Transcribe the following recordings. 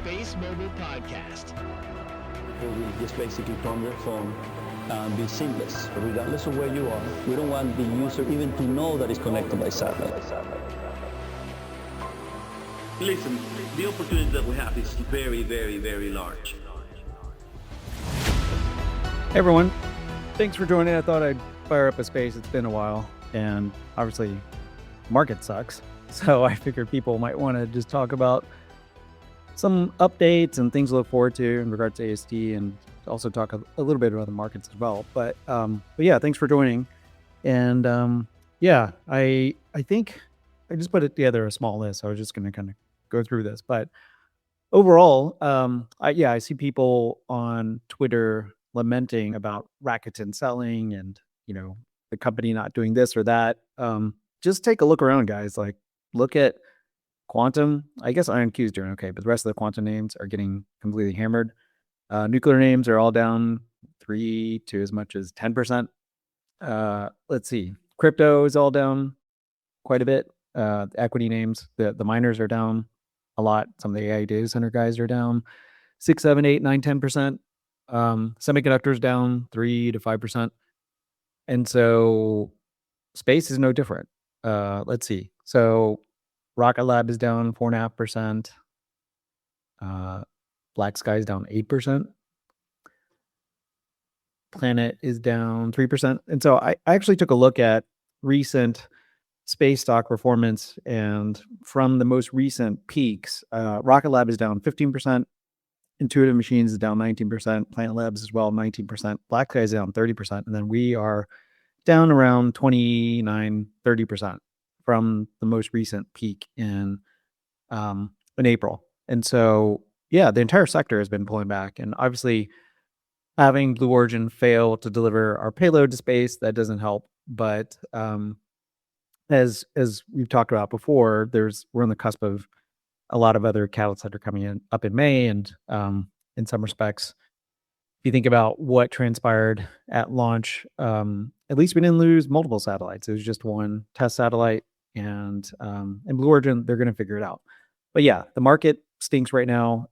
SpaceMobile podcast. We just basically from your phone be seamless. Regardless of where you are, we don't want the user even to know that it's connected by satellite. Listen, the opportunity that we have is very, very, very large. Hey everyone, thanks for joining. I thought I'd fire up a space. It's been a while, and obviously, market sucks. So I figured people might want to just talk about some updates and things to look forward to in regards to AST, and also talk a little bit about the markets as well. But yeah, thanks for joining. And yeah, I think I just put it together a small list. I was just going to kind of go through this, but overall, I see people on Twitter lamenting about Rakuten selling and the company not doing this or that. Just take a look around, guys. Like, look at Quantum. I guess IonQ is doing okay, but the rest of the quantum names are getting completely hammered. Nuclear names are all down 3 to as much as 10%. Let's see. Crypto is all down quite a bit. The equity names, the miners are down a lot. Some of the AI data center guys are down 6, 7, 8, 9, 10%. Semiconductors down 3 to 5%. And so space is no different. Let's see. So Rocket Lab is down 4.5%. Black Sky is down 8%. Planet is down 3%. And so I actually took a look at recent space stock performance, and from the most recent peaks, Rocket Lab is down 15%. Intuitive Machines is down 19%. Planet Labs as well, 19%. Black Sky is down 30%. And then we are down around 29, 30% from the most recent peak in April. And so, yeah, the entire sector has been pulling back. And obviously, having Blue Origin fail to deliver our payload to space, that doesn't help. But as we've talked about before, we're on the cusp of a lot of other catalysts that are coming up in May. And in some respects, if you think about what transpired at launch, at least we didn't lose multiple satellites. It was just one test satellite. And Blue Origin, they're going to figure it out. But yeah, the market stinks right now.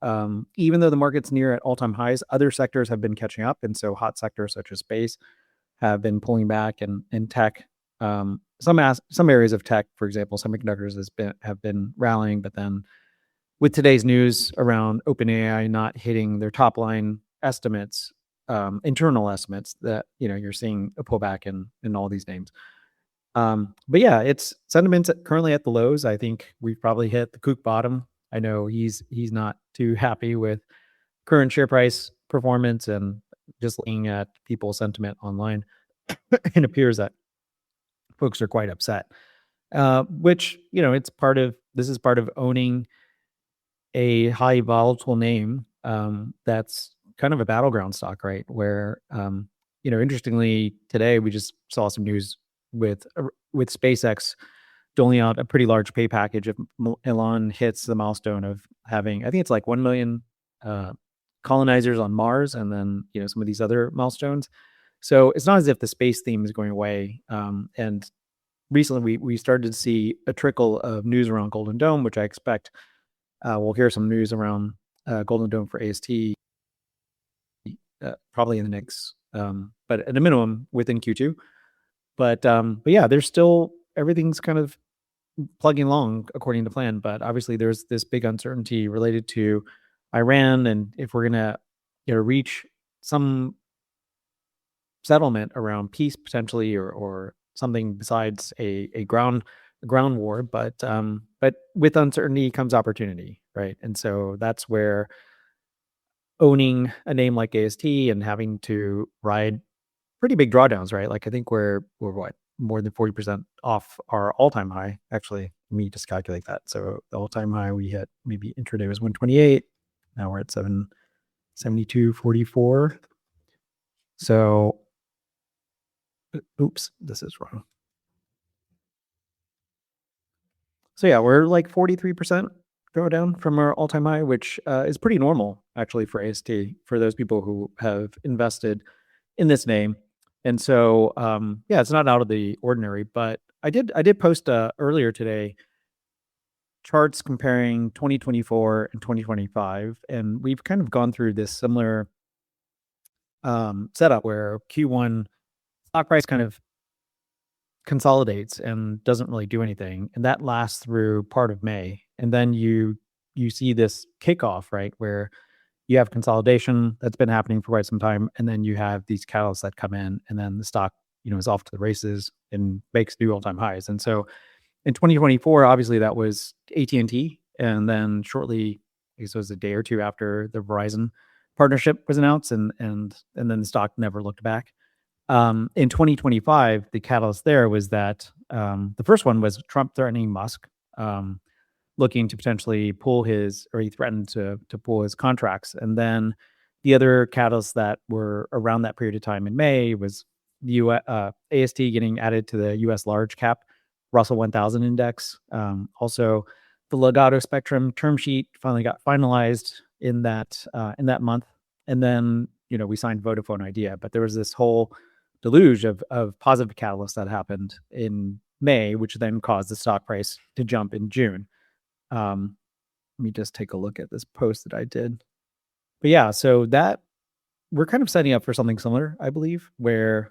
Even though the market's near at all-time highs, other sectors have been catching up. And so hot sectors such as space have been pulling back, and tech, some areas of tech, for example, semiconductors have been rallying. But then with today's news around OpenAI not hitting their top line estimates, internal estimates, that you're seeing a pullback in all these names. But yeah, it's sentiment's currently at the lows. I think we've probably hit the kook bottom. I know he's not too happy with current share price performance, and just looking at people's sentiment online, it appears that folks are quite upset. Which this is part of owning a high volatile name that's kind of a battleground stock, right? Where interestingly, today we just saw some news with SpaceX doling out a pretty large pay package if Elon hits the milestone of having, I think it's like 1 million colonizers on Mars, and then some of these other milestones. So it's not as if the space theme is going away. And recently we started to see a trickle of news around Golden Dome, which I expect we'll hear some news around Golden Dome for AST probably in the next, but at a minimum within Q2. But yeah, there's still, everything's kind of plugging along according to plan. But obviously, there's this big uncertainty related to Iran, and if we're gonna reach some settlement around peace potentially, or something besides a ground war. But with uncertainty comes opportunity, right? And so that's where owning a name like AST and having to ride pretty big drawdowns, right? Like, I think we're what, more than 40% off our all-time high. Actually, let me just calculate that. So the all-time high we hit maybe intraday was 128. Now we're at 772.44. So, oops, this is wrong. So yeah, we're like 43% drawdown from our all-time high, which is pretty normal actually for AST, for those people who have invested in this name. And so, yeah, it's not out of the ordinary. But I did post earlier today charts comparing 2024 and 2025, and we've kind of gone through this similar setup where Q1 stock price kind of consolidates and doesn't really do anything, and that lasts through part of May, and then you see this kickoff, right, where you have consolidation that's been happening for quite some time, and then you have these catalysts that come in, and then the stock, is off to the races and makes new all-time highs. And so in 2024, obviously that was AT&T, and then shortly, I guess it was a day or two after the Verizon partnership was announced, and then the stock never looked back. In 2025, the catalyst there was that the first one was Trump threatening Musk, looking to potentially he threatened to pull his contracts. And then the other catalysts that were around that period of time in May was the AST getting added to the US large cap Russell 1000 index. Also, the Ligado spectrum term sheet finally got finalized in that month. And then, we signed Vodafone Idea, but there was this whole deluge of positive catalysts that happened in May, which then caused the stock price to jump in June. Let me just take a look at this post that I did. But yeah, so that we're kind of setting up for something similar, I believe, where,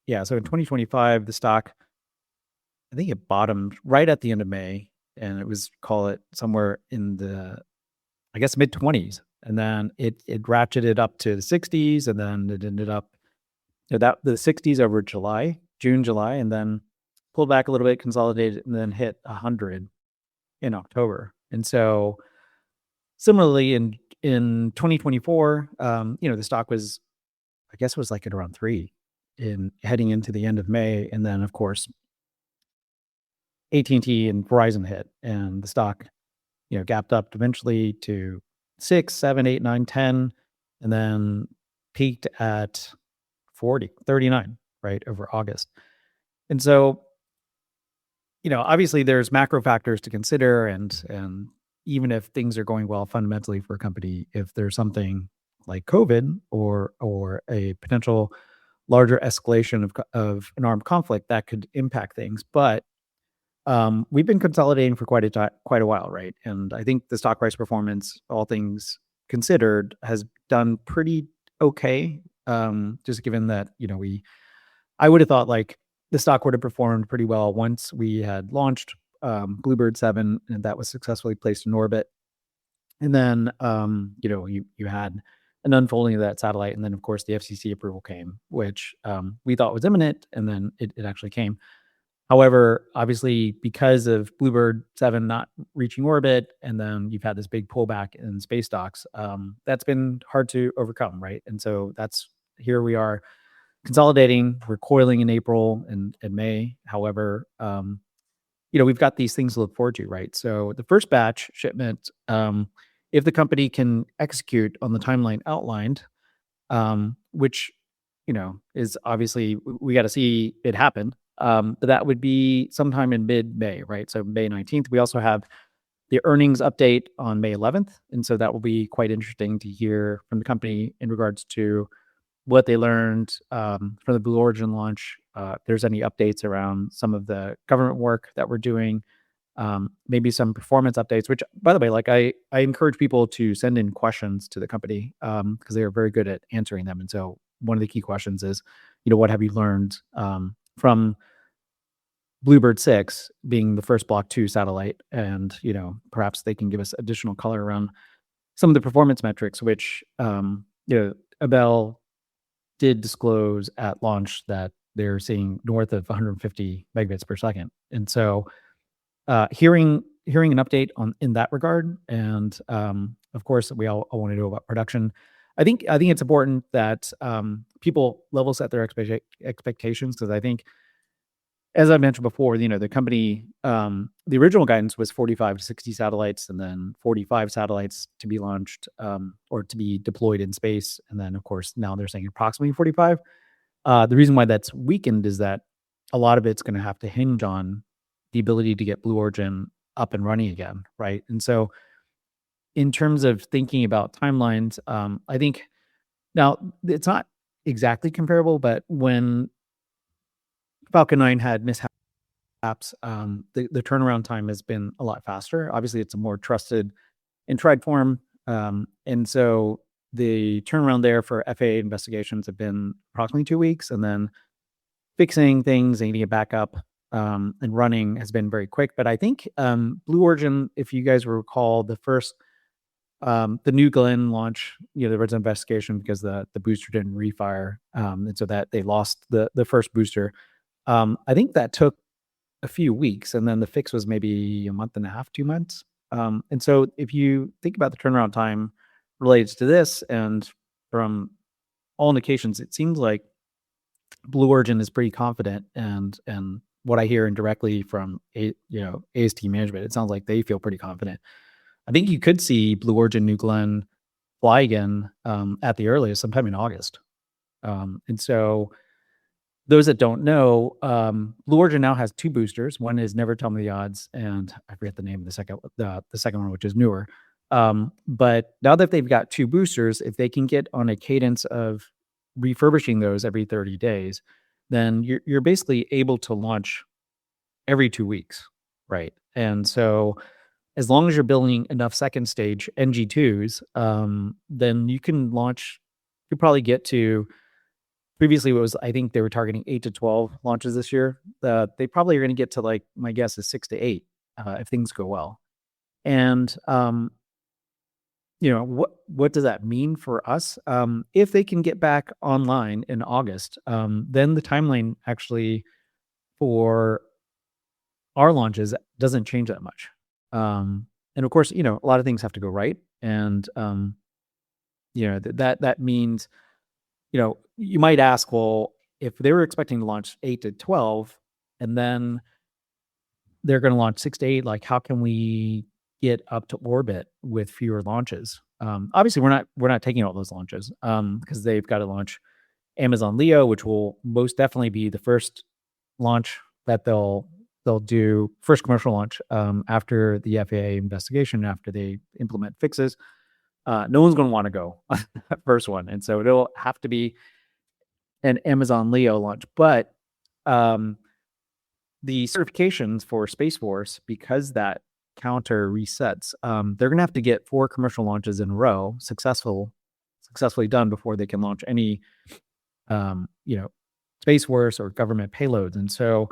so in 2025, the stock, I think it bottomed right at the end of May, and it was, call it somewhere in the, I guess, mid 20s. And then it ratcheted up to the 60s, and then it ended up the 60s over June, July, and then pulled back a little bit, consolidated, and then hit 100 in October. And so similarly in 2024, the stock was, I guess, was like at around 3 in heading into the end of May. And then of course, AT&T and Verizon hit, and the stock, gapped up eventually to 6, 7, 8, 9, 10, and then peaked at 39, right, over August. And so, obviously there's macro factors to consider, and even if things are going well fundamentally for a company, if there's something like COVID or a potential larger escalation of an armed conflict, that could impact things. But we've been consolidating for quite a while, right? And I think the stock price performance, all things considered, has done pretty okay. Just given that, I would have thought like the stock would have performed pretty well once we had launched Bluebird 7, and that was successfully placed in orbit. And then, you had an unfolding of that satellite. And then, of course, the FCC approval came, which we thought was imminent, and then it actually came. However, obviously, because of Bluebird 7 not reaching orbit, and then you've had this big pullback in space stocks, that's been hard to overcome, right? And so here we are consolidating, recoiling in April and May. However, we've got these things to look forward to, right? So the first batch shipment, if the company can execute on the timeline outlined, which, is obviously, we got to see it happen. But that would be sometime in mid-May, right? So May 19th. We also have the earnings update on May 11th. And so that will be quite interesting to hear from the company in regards to what they learned from the Blue Origin launch. If there's any updates around some of the government work that we're doing, maybe some performance updates, which, by the way, like I encourage people to send in questions to the company because they are very good at answering them. And so one of the key questions is, what have you learned from Bluebird 6 being the first Block 2 satellite? And, perhaps they can give us additional color around some of the performance metrics, which, Abel did disclose at launch that they're seeing north of 150 megabits per second. And so hearing an update in that regard, and of course, we all want to know about production. I think it's important that people level set their expectations, because I think, as I mentioned before, the company, the original guidance was 45 to 60 satellites, and then 45 satellites to be launched or to be deployed in space. And then, of course, now they're saying approximately 45. The reason why that's weakened is that a lot of it's going to have to hinge on the ability to get Blue Origin up and running again, right? And so in terms of thinking about timelines, I think now it's not exactly comparable, but when Falcon 9 had mishap apps, the turnaround time has been a lot faster. Obviously, it's a more trusted and tried form. And so the turnaround there for FAA investigations have been approximately 2 weeks, and then fixing things and getting it back up and running has been very quick. But I think Blue Origin, if you guys recall, the New Glenn launch, there was an investigation because the booster didn't refire, and so that they lost the first booster. I think that took a few weeks, and then the fix was maybe a month and a half, 2 months. And so if you think about the turnaround time related to this, and from all indications, it seems like Blue Origin is pretty confident, and what I hear indirectly from AST management, it sounds like they feel pretty confident. I think you could see Blue Origin New Glenn fly again at the earliest sometime in August. And so those that don't know, Blue Origin now has 2 boosters. One is Never Tell Me the Odds, and I forget the name of the second one, which is newer. But now that they've got 2 boosters, if they can get on a cadence of refurbishing those every 30 days, then you're basically able to launch every 2 weeks, right? And so as long as you're building enough second stage NG2s, then you can launch. You probably get to, previously it was, I think they were targeting 8 to 12 launches this year. They probably are going to get to, like, my guess is 6 to 8 if things go well. And what does that mean for us? If they can get back online in August, then the timeline actually for our launches doesn't change that much. And of course, a lot of things have to go right. And, that means, you might ask, well, if they were expecting to launch 8 to 12, and then they're going to launch 6 to 8, like, how can we get up to orbit with fewer launches? Obviously we're not taking all those launches, because they've got to launch Amazon Leo, which will most definitely be the first launch that they'll do, first commercial launch after the FAA investigation, after they implement fixes. No one's going to want to go on that first one, and so it'll have to be an Amazon Leo launch. But the certifications for Space Force, because that counter resets, they're going to have to get 4 commercial launches in a row successfully done before they can launch any Space Force or government payloads. And so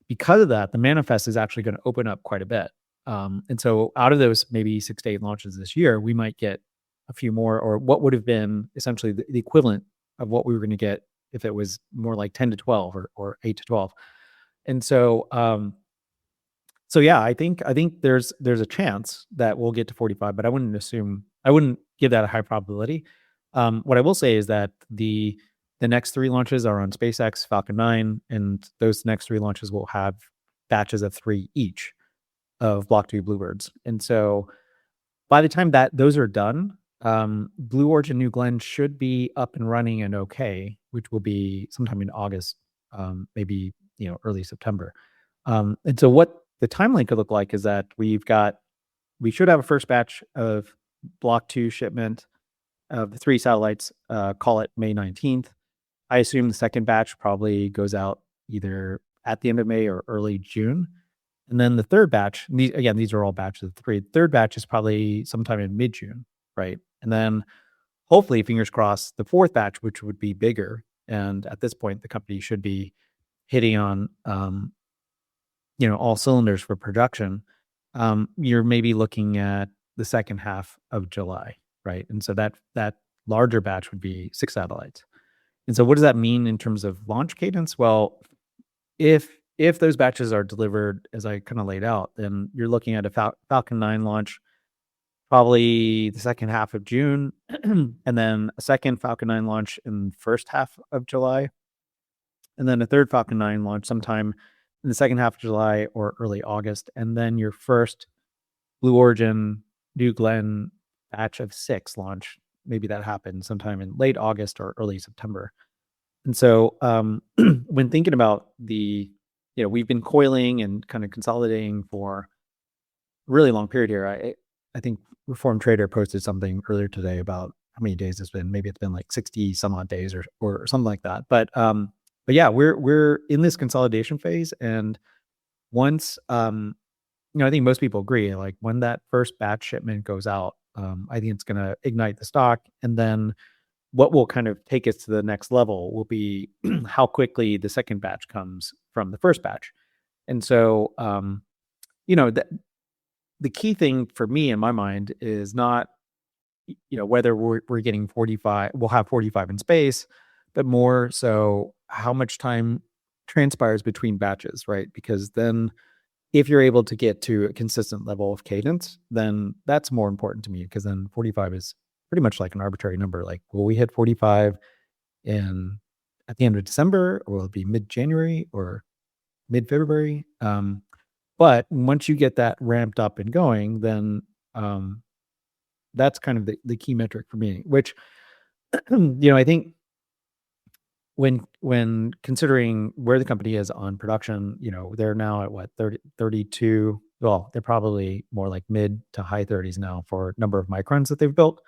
because of that, the manifest is actually going to open up quite a bit. And so out of those maybe 6 to 8 launches this year, we might get a few more, or what would have been essentially the equivalent of what we were going to get if it was more like 10 to 12 or 8 to 12. And so, yeah, I think there's a chance that we'll get to 45, but I wouldn't give that a high probability. What I will say is that the next 3 launches are on SpaceX Falcon 9, and those next 3 launches will have batches of 3 each of Block 2 Bluebirds. And so by the time that those are done, Blue Origin New Glenn should be up and running and okay, which will be sometime in August, maybe early September. And so what the timeline could look like is that we should have a first batch of Block 2 shipment of the 3 satellites, call it May 19th. I assume the second batch probably goes out either at the end of May or early June. And then the third batch, these are all batches of 3. The third batch is probably sometime in mid-June, right? And then hopefully, fingers crossed, the fourth batch, which would be bigger. And at this point, the company should be hitting on, all cylinders for production. You're maybe looking at the second half of July, right? And so that larger batch would be 6 satellites. And so what does that mean in terms of launch cadence? Well, if those batches are delivered as I kind of laid out, then you're looking at a Falcon 9 launch probably the second half of June, and then a second Falcon 9 launch in the first half of July, and then a third Falcon 9 launch sometime in the second half of July or early August, and then your first Blue Origin New Glenn batch of 6 launch. Maybe that happens sometime in late August or early September. And so when thinking about we've been coiling and kind of consolidating for a really long period here. I think Reformed Trader posted something earlier today about how many days it's been. Maybe it's been like 60 some odd days or something like that. But yeah, we're in this consolidation phase, and once, I think most people agree, like when that first batch shipment goes out, I think it's going to ignite the stock. And then what will kind of take us to the next level will be how quickly the second batch comes from the first batch. And so, the key thing for me in my mind is not, whether we're getting 45, we'll have 45 in space, but more so how much time transpires between batches, right? Because then if you're able to get to a consistent level of cadence, then that's more important to me, because then 45 is pretty much like an arbitrary number. Like, will we hit 45 in at the end of December, or will it be mid-January or mid-February? But once you get that ramped up and going, then that's kind of the key metric for me, which I think when considering where the company is on production, they're now at what, 30, 32. Well, they're probably more like mid to high 30s now for number of microns that they've built.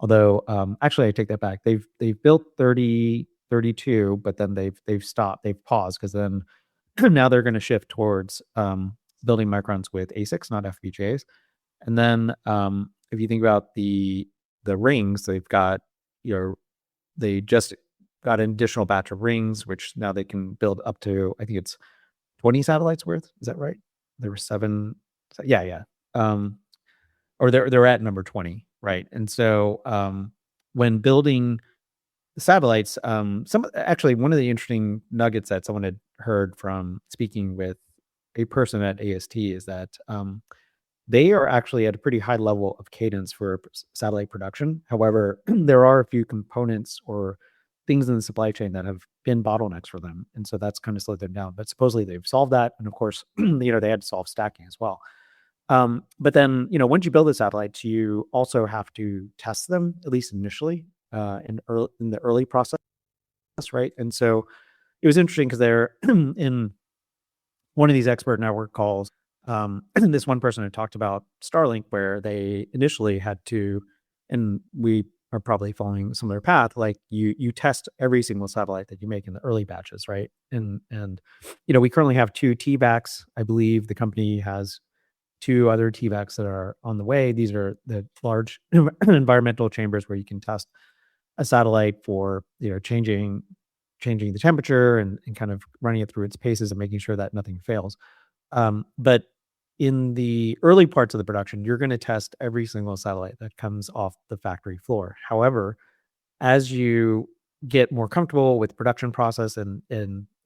Although, actually, I take that back. They've built 30, 32, but then they've stopped. They've paused, because then now they're going to shift towards building microns with ASICs, not FPGAs. And then if you think about the rings, they've got, they just got an additional batch of rings, which now they can build up to, I think it's 20 satellites worth. Is that right? There were 7. Yeah. Or they're at number 20, right? And so when building the satellites, one of the interesting nuggets that someone had heard from speaking with a person at AST is that they are actually at a pretty high level of cadence for satellite production. However, there are a few components or things in the supply chain that have been bottlenecks for them. And so that's kind of slowed them down. But supposedly they've solved that. And of course, they had to solve stacking as well. But then, once you build the satellites, you also have to test them, at least initially, in the early process, right? And so it was interesting because they're in one of these expert network calls. This one person had talked about Starlink, where they initially had to, and we are probably following a similar path, like you test every single satellite that you make in the early batches, right? And we currently have 2 TVACs. I believe the company has 2 other TVACs that are on the way. These are the large environmental chambers where you can test a satellite for changing the temperature and kind of running it through its paces and making sure that nothing fails. But in the early parts of the production, you're going to test every single satellite that comes off the factory floor. However, as you get more comfortable with the production process, and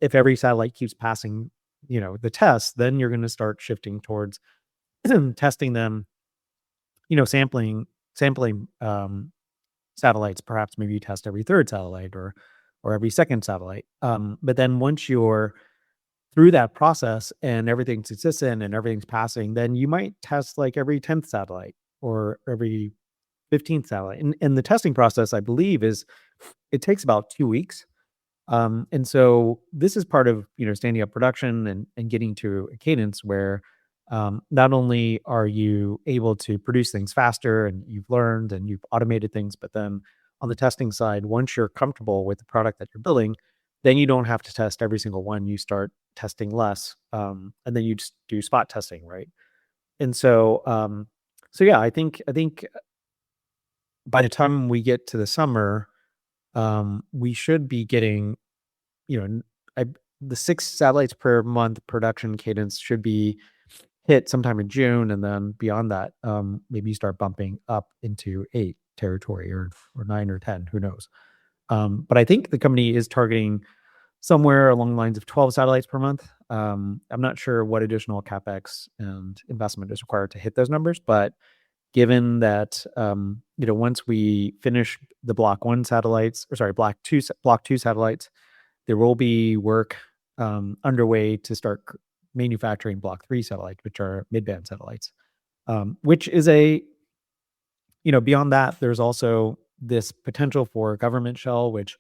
if every satellite keeps passing, the test, then you're going to start shifting towards testing them, sampling satellites. Perhaps maybe you test every third satellite or every second satellite. But then once you're through that process and everything's consistent and everything's passing, then you might test like every 10th satellite or every 15th satellite. And the testing process, I believe, it takes about 2 weeks. And so this is part of, standing up production and getting to a cadence where not only are you able to produce things faster and you've learned and you've automated things, but then on the testing side, once you're comfortable with the product that you're building, then you don't have to test every single one. You start testing less, and then you just do spot testing, right? And so, yeah, I think by the time we get to the summer, we should be getting, the 6 satellites per month production cadence should be hit sometime in June, and then beyond that, maybe you start bumping up into 8 territory or 9 or 10, who knows? But I think the company is targeting somewhere along the lines of 12 satellites per month. I'm not sure what additional CapEx and investment is required to hit those numbers, but given that, once we finish the Block 2 satellites, there will be work underway to start manufacturing Block 3 satellites, which are mid-band satellites, which is beyond that, there's also this potential for government shell, which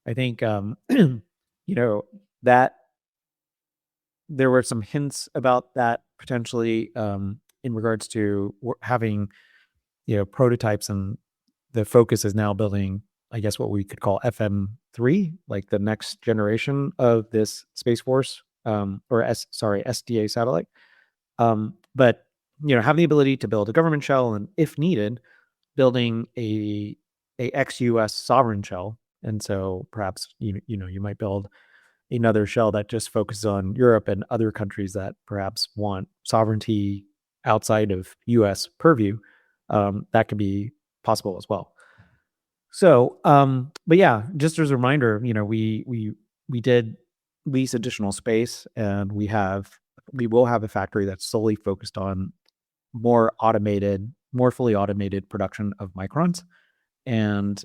I think, that there were some hints about that potentially in regards to having, prototypes, and the focus is now building, I guess, what we could call FM3, like the next generation of this Space Force SDA satellite. But have the ability to build a government shell, and if needed, building a ex-US sovereign shell. And so perhaps you might build another shell that just focuses on Europe and other countries that perhaps want sovereignty outside of US purview. That could be possible as well. So, but yeah, just as a reminder, we did lease additional space, and we will have a factory that's solely focused on more fully automated production of microns, and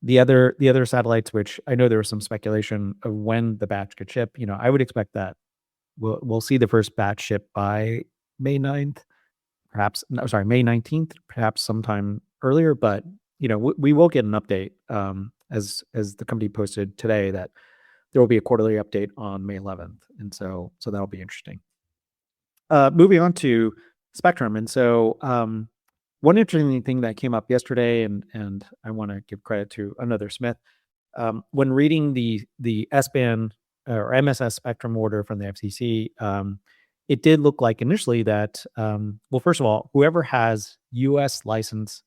the other satellites, which I know there was some speculation of when the batch could ship. I would expect that we'll see the first batch ship by May 9th. May 19th, perhaps sometime earlier, but we will get an update, as the company posted today, that there will be a quarterly update on May 11th, and so that'll be interesting. Moving on to spectrum, and so one interesting thing that came up yesterday, and I want to give credit to another Smith, when reading the S-band or MSS spectrum order from the FCC. It did look like initially that, well, first of all, whoever has U.S. licensing,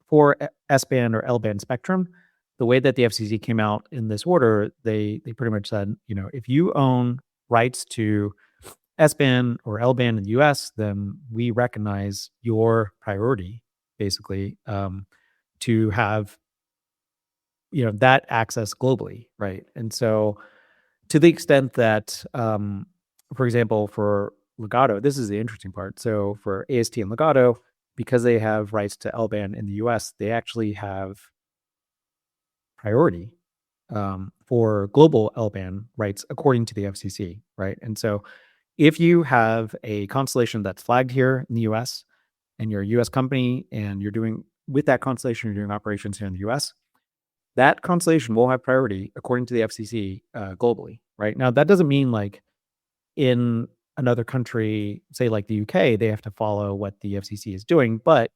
for S-band or L-band spectrum, the way that the FCC came out in this order, they pretty much said, if you own rights to S-band or L-band in the U.S., then we recognize your priority, basically, to have that access globally, right? And so, to the extent that, for example, for Ligado, this is the interesting part. So for AST and Ligado, because they have rights to L-band in the US, they actually have priority for global L-band rights according to the FCC, right? And so if you have a constellation that's flagged here in the US, and you're a US company, and you're doing operations here in the US, that constellation will have priority according to the FCC globally, right? Now, that doesn't mean like in another country, say like the UK, they have to follow what the FCC is doing, but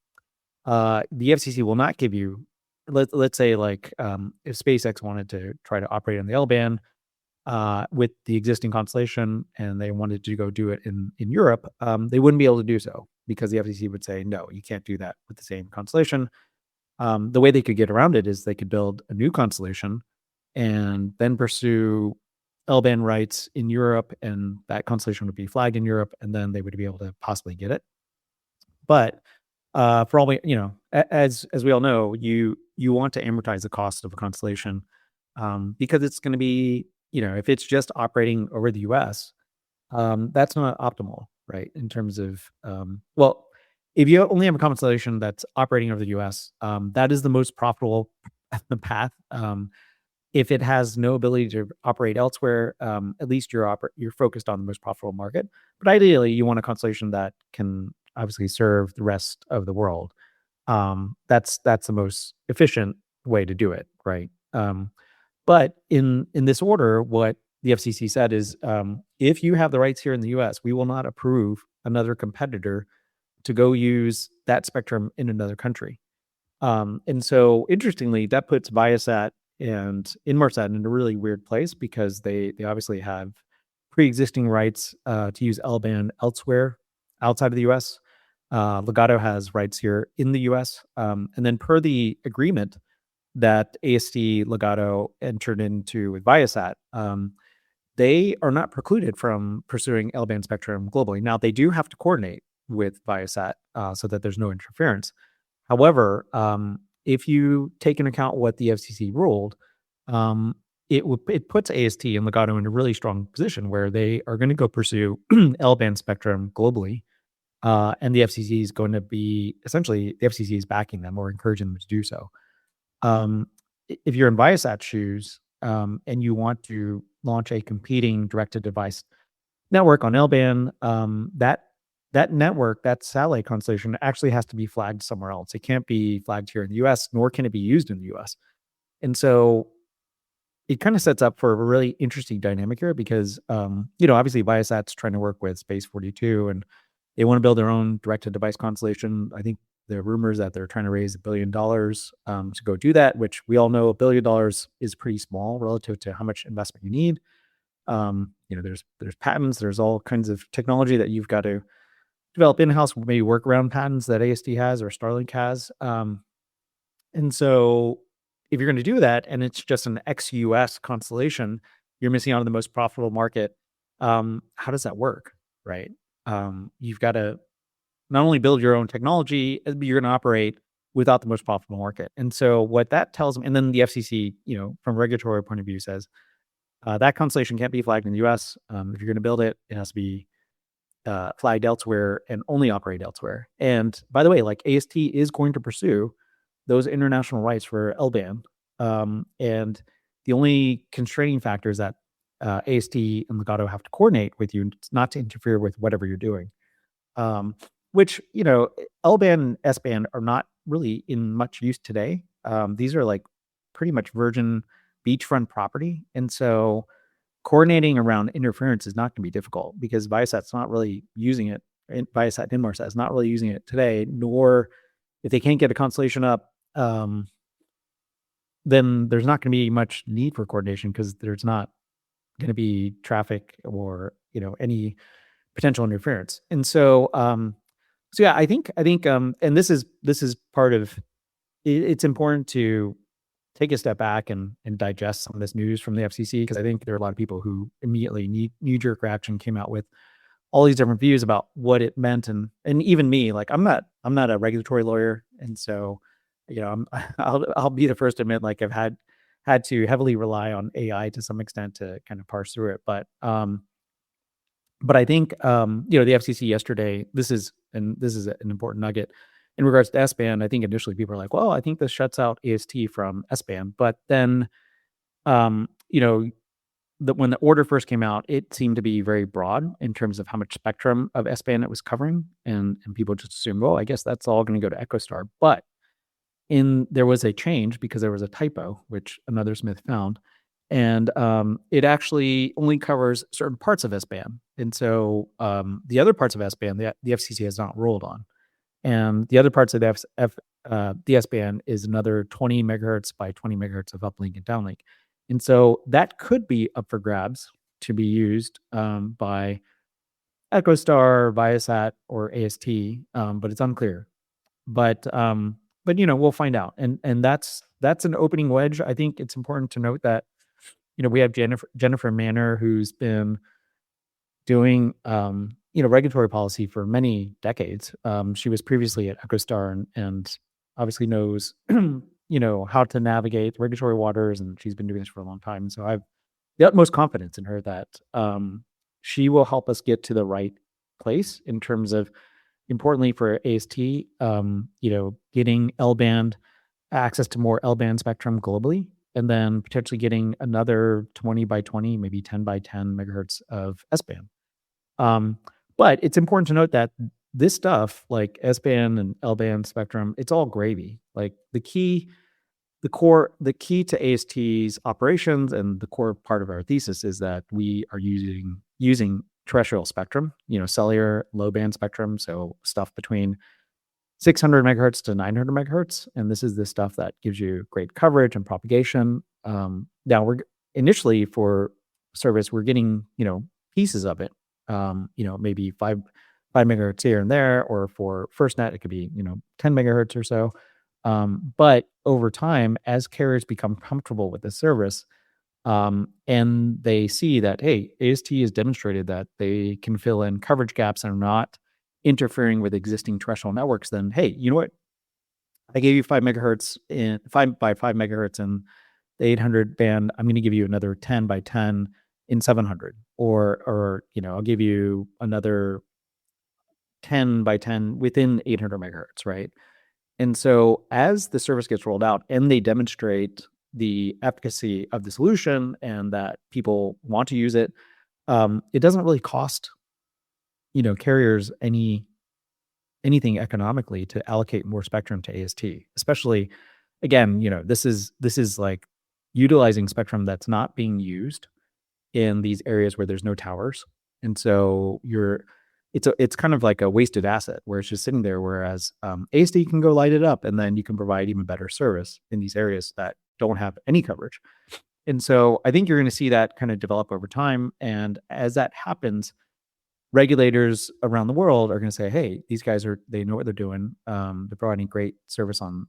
the FCC will not give you, let's say like if SpaceX wanted to try to operate on the L-band with the existing constellation, and they wanted to go do it in Europe, they wouldn't be able to do so, because the FCC would say, no, you can't do that with the same constellation. The way they could get around it is they could build a new constellation and then pursue L-band rights in Europe, and that constellation would be flagged in Europe, and then they would be able to possibly get it. But for all we, as we all know, you want to amortize the cost of a constellation, because it's going to be, if it's just operating over the US, that's not optimal, right? In terms of, if you only have a constellation that's operating over the US, that is the most profitable path. If it has no ability to operate elsewhere, at least you're focused on the most profitable market. But ideally, you want a constellation that can obviously serve the rest of the world. That's the most efficient way to do it, right? But in this order, what the FCC said is, if you have the rights here in the US, we will not approve another competitor to go use that spectrum in another country. And so, interestingly, that puts Viasat and Inmarsat in a really weird place, because they obviously have pre-existing rights to use L-band elsewhere outside of the US. Ligado has rights here in the US. And then per the agreement that AST Ligado entered into with Viasat, they are not precluded from pursuing L-band spectrum globally. Now, they do have to coordinate with Viasat so that there's no interference. However, if you take into account what the FCC ruled, it puts AST and Ligado in a really strong position where they are going to go pursue L-band spectrum globally, and the FCC is going to be, essentially, the FCC is backing them or encouraging them to do so. If you're in Viasat shoes, and you want to launch a competing direct-to-device network on L-band, that network, that satellite constellation, actually has to be flagged somewhere else. It can't be flagged here in the US, nor can it be used in the US. And so it kind of sets up for a really interesting dynamic here, because, obviously Viasat's trying to work with Space 42, and they want to build their own direct-to-device constellation. I think the rumors that they're trying to raise $1 billion to go do that, which we all know $1 billion is pretty small relative to how much investment you need. There's patents, there's all kinds of technology that you've got to develop in-house, maybe work around patents that AST has or Starlink has. And so if you're going to do that and it's just an ex-US constellation, you're missing out on the most profitable market. How does that work, right? You've got to not only build your own technology, but you're going to operate without the most profitable market. And so what that tells me, and then the FCC, from a regulatory point of view says, that constellation can't be flagged in the US. If you're going to build it, it has to be flagged elsewhere and only operate elsewhere. And by the way, like AST is going to pursue those international rights for L-band. And the only constraining factor is that AST and Ligado have to coordinate with you not to interfere with whatever you're doing. Which, L-band and S-band are not really in much use today. These are like pretty much virgin beachfront property. And so coordinating around interference is not going to be difficult because Viasat's not really using it. And Viasat and Inmarsat is not really using it today, nor if they can't get a constellation up, then there's not going to be much need for coordination because there's not going to be traffic or, any potential interference. And so, yeah, I think, and this is part of it's important to take a step back and digest some of this news from the FCC, because I think there are a lot of people who immediately knee-jerk reaction came out with all these different views about what it meant, and even me, like I'm not a regulatory lawyer, and so I'll be the first to admit, like I've had to heavily rely on AI to some extent to kind of parse through it, but I think the FCC yesterday, this is an important nugget. In regards to S-band, I think initially people are like, well, I think this shuts out AST from S-band. But then, when the order first came out, it seemed to be very broad in terms of how much spectrum of S-band it was covering. And people just assumed, well, I guess that's all going to go to EchoStar. But there was a change because there was a typo, which another Smith found. And it actually only covers certain parts of S-band. And so the other parts of S-band, the FCC has not ruled on. And the other parts of the S-band is another 20 megahertz by 20 megahertz of uplink and downlink. And so that could be up for grabs to be used by EchoStar, Viasat, or AST, but it's unclear. But we'll find out. And that's an opening wedge. I think it's important to note that we have Jennifer Manner, who's been doing regulatory policy for many decades. She was previously at EchoStar and obviously knows how to navigate regulatory waters, and she's been doing this for a long time. So I have the utmost confidence in her that she will help us get to the right place in terms of, importantly for AST, getting L-band access to more L-band spectrum globally, and then potentially getting another 20 by 20, maybe 10 by 10 megahertz of S-band. But it's important to note that this stuff, like S-band and L-band spectrum, it's all gravy. Like the key to AST's operations and the core part of our thesis is that we are using terrestrial spectrum, cellular low band spectrum. So stuff between 600 megahertz to 900 megahertz. And this is the stuff that gives you great coverage and propagation. Now we're initially for service, we're getting, pieces of it. Maybe 5 megahertz here and there, or for FirstNet, it could be, 10 megahertz or so. But over time, as carriers become comfortable with the service, and they see that, hey, AST has demonstrated that they can fill in coverage gaps and are not interfering with existing terrestrial networks, then, hey, you know what? I gave you 5 megahertz in 5 by 5 megahertz in the 800 band. I'm going to give you another 10 by 10 in 700, or I'll give you another 10 by 10 within 800 megahertz, right? And so as the service gets rolled out and they demonstrate the efficacy of the solution and that people want to use it, it doesn't really cost carriers anything economically to allocate more spectrum to AST, especially, again, this is like utilizing spectrum that's not being used in these areas where there's no towers. And so it's kind of like a wasted asset where it's just sitting there. Whereas ASD can go light it up, and then you can provide even better service in these areas that don't have any coverage. And so I think you're going to see that kind of develop over time. And as that happens, regulators around the world are going to say, "Hey, these guys they know what they're doing. They're providing great service on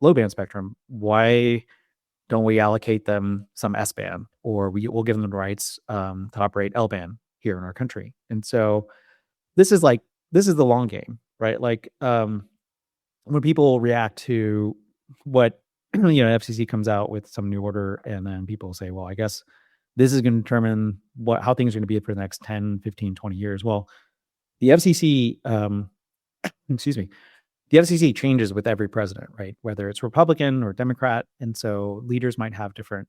low band spectrum. Why don't we allocate them some S band, or we'll give them the rights to operate L band here in our country?" And so this is the long game, right? Like when people react to what FCC comes out with some new order, and then people say, well, I guess this is going to determine how things are going to be for the next 10, 15, 20 years. Well, the FCC, excuse me, the FCC changes with every president, right? Whether it's Republican or Democrat. And so leaders might have different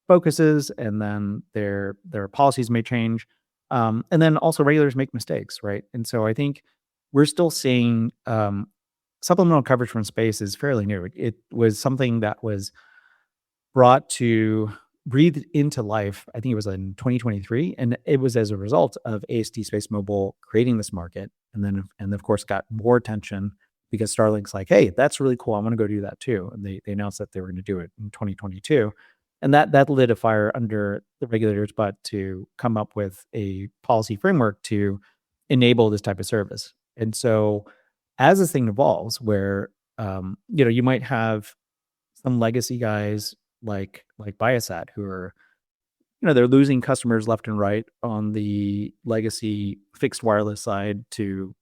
focuses, and then their policies may change. And then also regulators make mistakes, right? And so I think we're still seeing supplemental coverage from space is fairly new. It was something that was breathed into life, I think it was in 2023, and it was as a result of AST SpaceMobile creating this market, and of course got more attention because Starlink's like, hey, that's really cool, I'm going to go do that too, and they announced that they were going to do it in 2022, and that lit a fire under the regulators' butt to come up with a policy framework to enable this type of service. And so as this thing evolves, where you might have some legacy guys like Viasat who are, they're losing customers left and right on the legacy fixed wireless side to,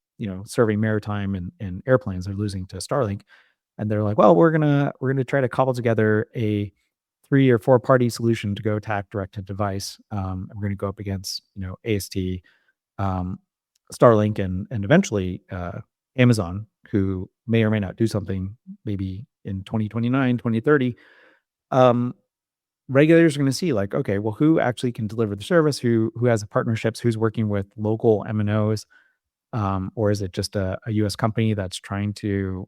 serving maritime and airplanes. They're losing to Starlink, and they're like, well, we're gonna try to cobble together a 3 or 4 party solution to go attack direct to device. And we're going to go up against AST, Starlink, and eventually Amazon, who may or may not do something maybe in 2029, 2030. Regulators are going to see like, okay, well, who actually can deliver the service? Who has the partnerships? Who's working with local MNOs? Or is it just a U.S. company that's trying to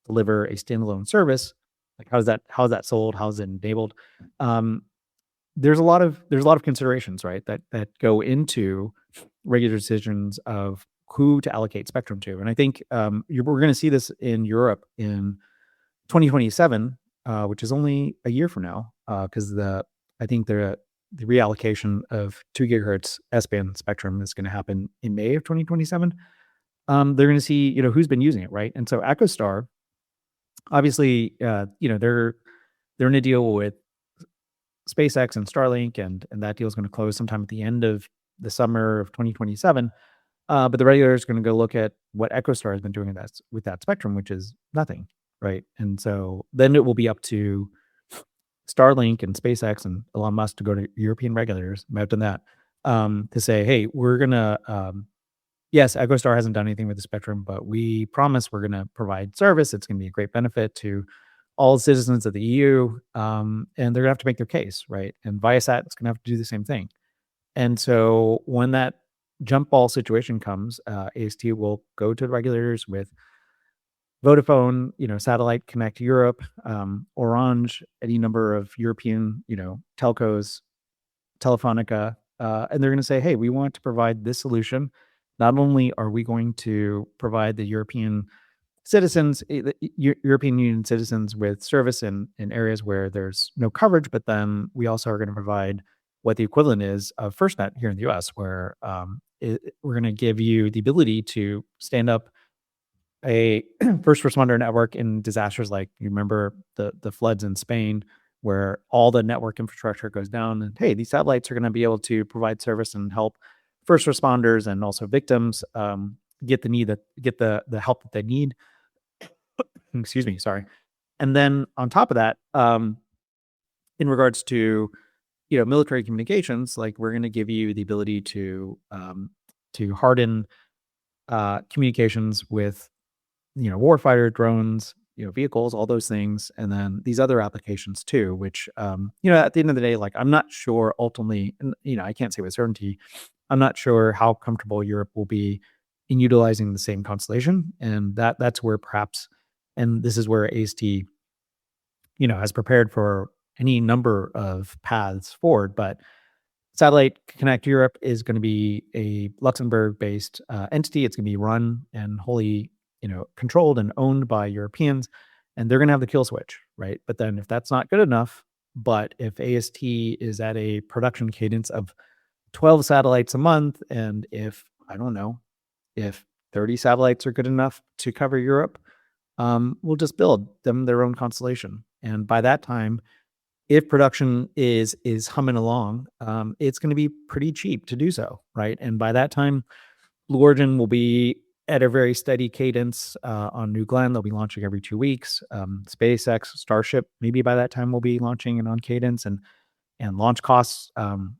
deliver a standalone service? Like, how's that sold? How's it enabled? There's a lot of considerations, right, that go into regular decisions of who to allocate spectrum to. And I think we're going to see this in Europe in 2027, which is only a year from now, because I think the reallocation of 2 gigahertz S-band spectrum is going to happen in May of 2027. They're going to see who's been using it, right? And so EchoStar, obviously, they're in a deal with SpaceX and Starlink, and that deal is going to close sometime at the end of the summer of 2027. But the regulator is going to go look at what EchoStar has been doing with that spectrum, which is nothing, right? And so then it will be up to Starlink and SpaceX and Elon Musk to go to European regulators, may have done that, to say, hey, we're going to, yes, EchoStar hasn't done anything with the spectrum, but we promise we're going to provide service. It's going to be a great benefit to all citizens of the EU, and they're going to have to make their case, right? And Viasat is going to have to do the same thing. And so when that jump ball situation comes, AST will go to the regulators with Vodafone, Satellite Connect Europe, Orange, any number of European, telcos, Telefonica, and they're going to say, hey, we want to provide this solution. Not only are we going to provide the European citizens, European Union citizens, with service in areas where there's no coverage, but then we also are going to provide what the equivalent is of FirstNet here in the US, where we're going to give you the ability to stand up a first responder network in disasters like, you remember the floods in Spain, where all the network infrastructure goes down, and hey, these satellites are going to be able to provide service and help first responders and also victims get the help that they need. Excuse me, sorry. And then on top of that, in regards to military communications, like, we're going to give you the ability to harden communications with warfighter drones, vehicles, all those things, and then these other applications too, which at the end of the day, like, I'm not sure ultimately, and I can't say with certainty, I'm not sure how comfortable Europe will be in utilizing the same constellation, and that's where perhaps, and this is where AST has prepared for any number of paths forward, but Satellite Connect Europe is going to be a Luxembourg-based entity. It's going to be run and wholly, controlled and owned by Europeans, and they're going to have the kill switch, right? But then, if that's not good enough, but if AST is at a production cadence of 12 satellites a month, and if I don't know, if 30 satellites are good enough to cover Europe, we'll just build them their own constellation, and by that time, if production is humming along, it's going to be pretty cheap to do so, right? And by that time, Blue Origin will be at a very steady cadence on New Glenn. They'll be launching every 2 weeks. SpaceX, Starship, maybe by that time will be launching and on cadence. And launch costs,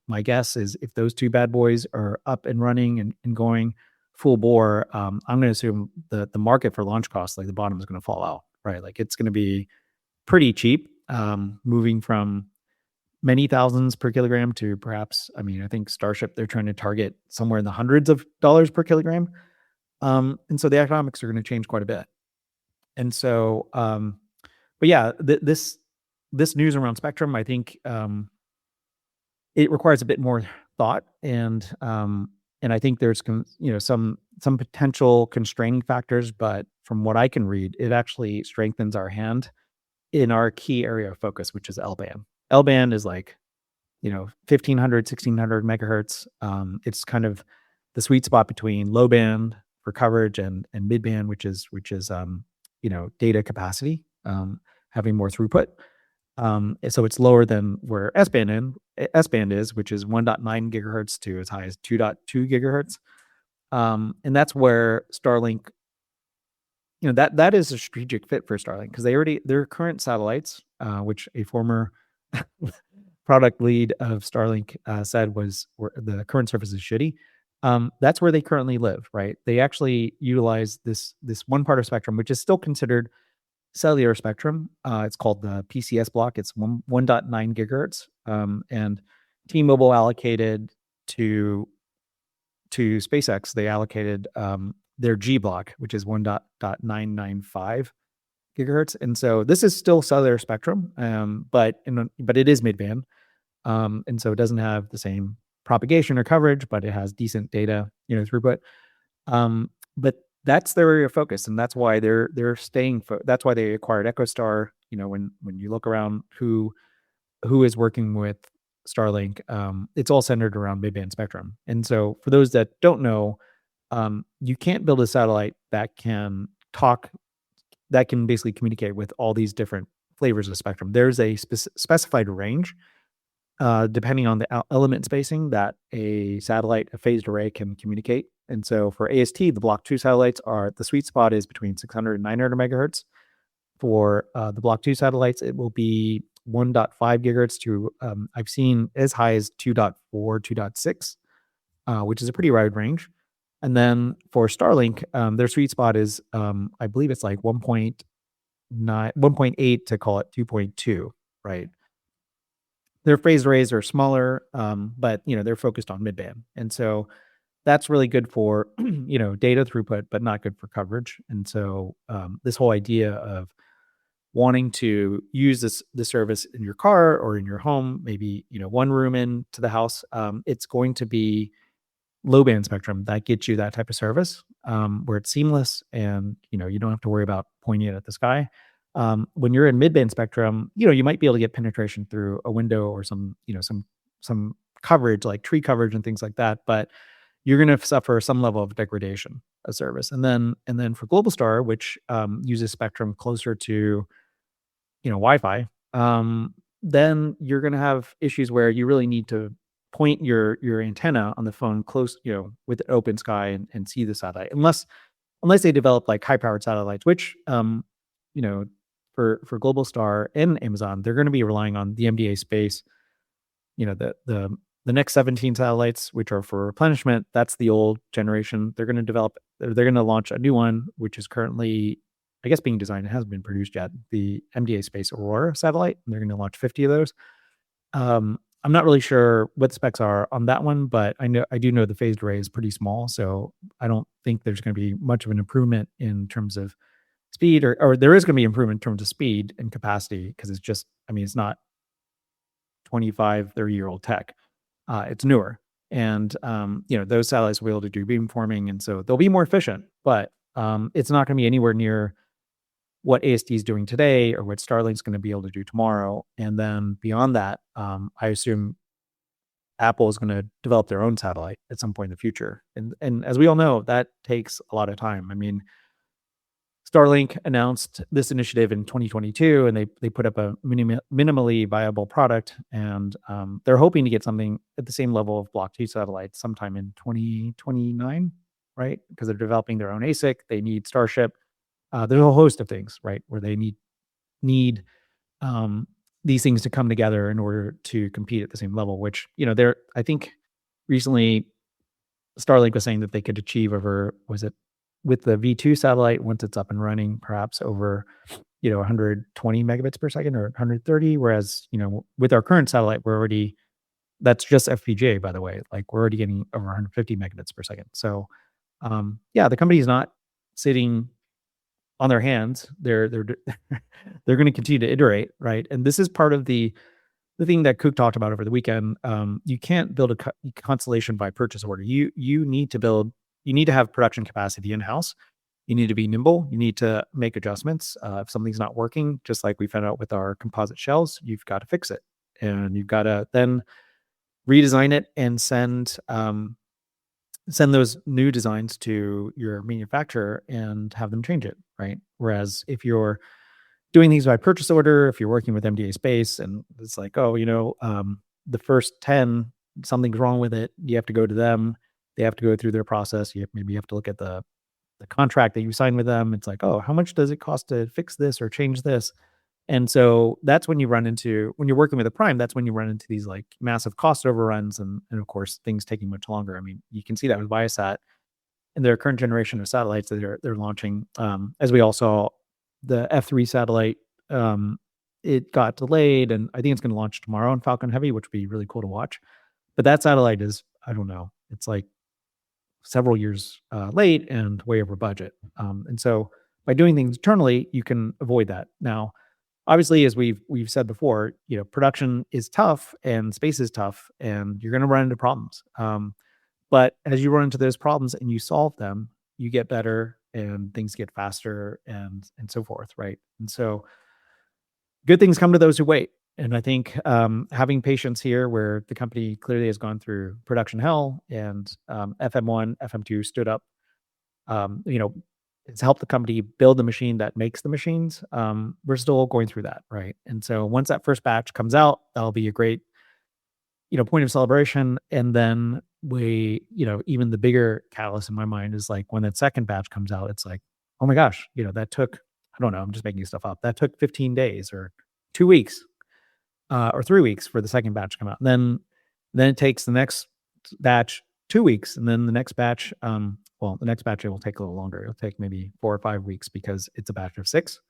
my guess is if those two bad boys are up and running and going full bore, I'm going to assume the market for launch costs, like the bottom is going to fall out, right? Like it's going to be pretty cheap. Moving from many thousands per kilogram to perhaps, I think Starship, they're trying to target somewhere in the hundreds of dollars per kilogram. And so the economics are going to change quite a bit. And so, but yeah, this news around spectrum, I think it requires a bit more thought, and I think there's some potential constraining factors, but from what I can read, it actually strengthens our hand in our key area of focus, which is L-band. L-band is like, 1500, 1600 megahertz. It's kind of the sweet spot between low band for coverage and mid band, which is data capacity, having more throughput. So it's lower than where S-band is, which is 1.9 gigahertz to as high as 2.2 gigahertz. And that's where Starlink, that is a strategic fit for Starlink, because their current satellites, which a former product lead of Starlink said were the current service is shitty. That's where they currently live, right? They actually utilize this one part of spectrum, which is still considered cellular spectrum. It's called the PCS block. It's 1.9 gigahertz, and T-Mobile allocated to SpaceX. They allocated their G block, which is 1.995 gigahertz. And so this is still cellular spectrum, but it is midband. And so it doesn't have the same propagation or coverage, but it has decent data, throughput. But that's their area of focus, and that's why they're staying. That's why they acquired EchoStar. When you look around who is working with Starlink, it's all centered around midband spectrum. And so for those that don't know, you can't build a satellite that can basically communicate with all these different flavors of spectrum. There's a specified range, depending on the element spacing, that a phased array can communicate. And so for AST, the Block 2 satellites the sweet spot is between 600 and 900 megahertz. For the Block 2 satellites, it will be 1.5 gigahertz to, I've seen as high as 2.4, 2.6, which is a pretty wide range. And then for Starlink, their sweet spot is, I believe it's like 1.8 to call it 2.2, right? Their phased arrays are smaller, but they're focused on midband. And so that's really good for, data throughput, but not good for coverage. And so this whole idea of wanting to use this service in your car or in your home, maybe, one room into the house, it's going to be low band spectrum that gets you that type of service, where it's seamless and, you don't have to worry about pointing it at the sky. When you're in mid-band spectrum, you might be able to get penetration through a window or some coverage, like tree coverage and things like that, but you're going to suffer some level of degradation of service. And then for Globalstar, which uses spectrum closer to, Wi-Fi, then you're going to have issues where you really need to point your antenna on the phone close, with an open sky and see the satellite, unless they develop like high-powered satellites, which, for Globalstar and Amazon, they're going to be relying on the MDA space. The next 17 satellites, which are for replenishment, that's the old generation. They're going to launch a new one, which is currently, I guess, being designed. It hasn't been produced yet. The MDA Space Aurora satellite. And they're going to launch 50 of those. I'm not really sure what the specs are on that one, but I do know the phased array is pretty small, so I don't think there's going to be much of an improvement in terms of speed, or there is going to be improvement in terms of speed and capacity, because it's just, it's not 25, 30-year-old tech. It's newer. And, those satellites will be able to do beamforming. And so they'll be more efficient, but it's not going to be anywhere near what AST is doing today or what Starlink's going to be able to do tomorrow. And then beyond that, I assume Apple is going to develop their own satellite at some point in the future. And as we all know, that takes a lot of time. I mean, Starlink announced this initiative in 2022, and they put up a minimally viable product, and they're hoping to get something at the same level of Block 2 satellites sometime in 2029, right? Because they're developing their own ASIC. They need Starship. There's a whole host of things, right, where they need these things to come together in order to compete at the same level. Which I think recently Starlink was saying that they could achieve over, was it with the V2 satellite, once it's up and running, perhaps over 120 megabits per second or 130, whereas with our current satellite, that's just FPGA, by the way, like we're already getting over 150 megabits per second. So the company is not sitting on their hands. They're they're going to continue to iterate, right? And this is part of the thing that Cook talked about over the weekend. You can't build a constellation by purchase order. You need to have production capacity in-house. You need to be nimble. You need to make adjustments. If something's not working, just like we found out with our composite shells, you've got to fix it. And you've got to then redesign it and send those new designs to your manufacturer and have them change it, right? Whereas if you're doing things by purchase order, if you're working with MDA Space and it's like, the first 10, something's wrong with it, you have to go to them. They have to go through their process. Maybe you have to look at the contract that you signed with them. It's like, how much does it cost to fix this or change this? And so that's when you're working with a prime, that's when you run into these like massive cost overruns and of course things taking much longer. I mean, you can see that with Viasat and their current generation of satellites that they're launching. As we all saw, the F3 satellite, it got delayed, and I think it's going to launch tomorrow on Falcon Heavy, which would be really cool to watch. But that satellite is, I don't know, it's like several years late and way over budget. And so by doing things internally, you can avoid that. Now, obviously, as we've said before, production is tough and space is tough, and you're going to run into problems. But as you run into those problems and you solve them, you get better and things get faster and so forth, right? And so good things come to those who wait. And I think having patience here, where the company clearly has gone through production hell, and FM1, FM2 stood up, it's helped the company build the machine that makes the machines. We're still going through that, right? And so once that first batch comes out, that'll be a great, point of celebration. And then even the bigger catalyst in my mind is like when that second batch comes out, it's like, oh my gosh, that took, I don't know, I'm just making stuff up. That took 15 days or 2 weeks. Or 3 weeks for the second batch to come out. And then it takes the next batch 2 weeks, and then the next batch, the next batch it will take a little longer. It'll take maybe 4 or 5 weeks because it's a batch of 6.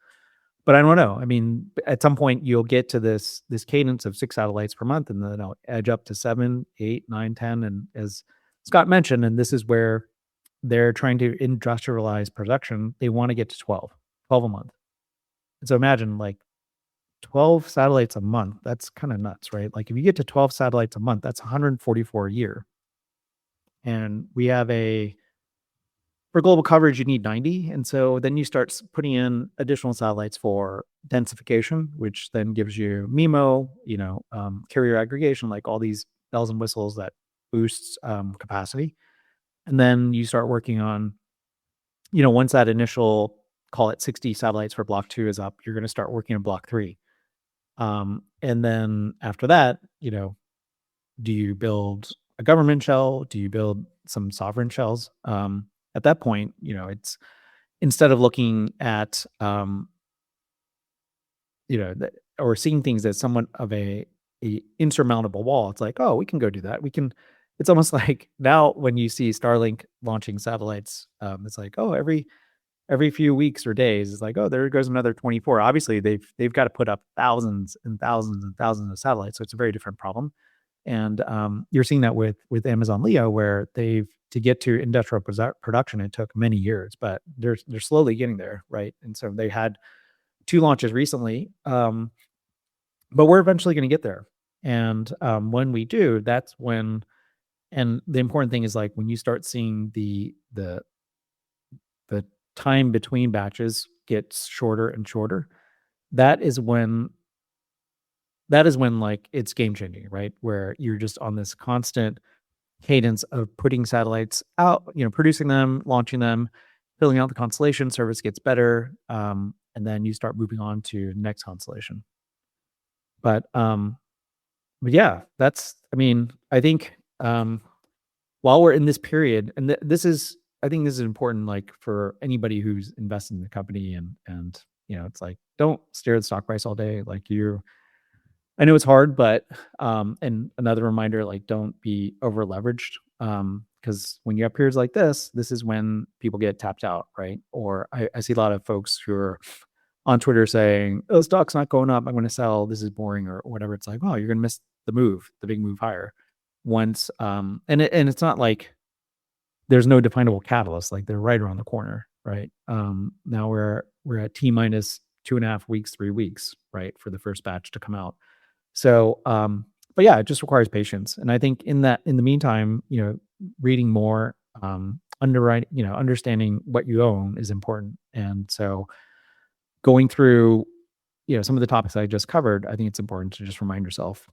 But I don't know. I mean, at some point you'll get to this cadence of 6 satellites per month, and then it'll edge up to 7, 8, 9, 10. And as Scott mentioned, and this is where they're trying to industrialize production, they want to get to 12 a month. And so imagine like 12 satellites a month. That's kind of nuts, right? Like if you get to 12 satellites a month, that's 144 a year. And we have for global coverage, you need 90. And so then you start putting in additional satellites for densification, which then gives you MIMO, carrier aggregation, like all these bells and whistles that boosts capacity. And then you start working on, once that initial, call it 60 satellites for block 2 is up, you're going to start working on block 3. And then after that, do you build a government shell? Do you build some sovereign shells? At that point, it's instead of looking at, or seeing things as somewhat of a insurmountable wall, it's like, oh, we can go do that. It's almost like now when you see Starlink launching satellites, it's like, oh, every few weeks or days, it's like, oh, there goes another 24. Obviously, they've got to put up thousands and thousands and thousands of satellites, so it's a very different problem. And you're seeing that with Amazon Leo, where to get to industrial production, it took many years, but they're slowly getting there, right? And so they had 2 launches recently, but we're eventually going to get there. And when we do, that's when, and the important thing is like when you start seeing the time between batches gets shorter and shorter, that is when like it's game changing, right? Where you're just on this constant cadence of putting satellites out, producing them, launching them, filling out the constellation, service gets better, and then you start moving on to next constellation. But yeah, I mean, I think while we're in this period, and I think this is important, like for anybody who's invested in the company, and it's like don't stare at the stock price all day. Like I know it's hard, but and another reminder, like don't be over leveraged. Because when you have periods like this is when people get tapped out, right? Or I see a lot of folks who are on Twitter saying, "Oh, stock's not going up. I'm going to sell. This is boring," or whatever. It's like, oh, you're going to miss the big move higher. Once, and it's not like there's no definable catalyst. Like they're right around the corner, right? Now we're at T minus 2.5 weeks, 3 weeks, right, for the first batch to come out. So, but yeah, it just requires patience. And I think in the meantime, reading more, underwriting, understanding what you own is important. And so going through, some of the topics I just covered, I think it's important to just remind yourself,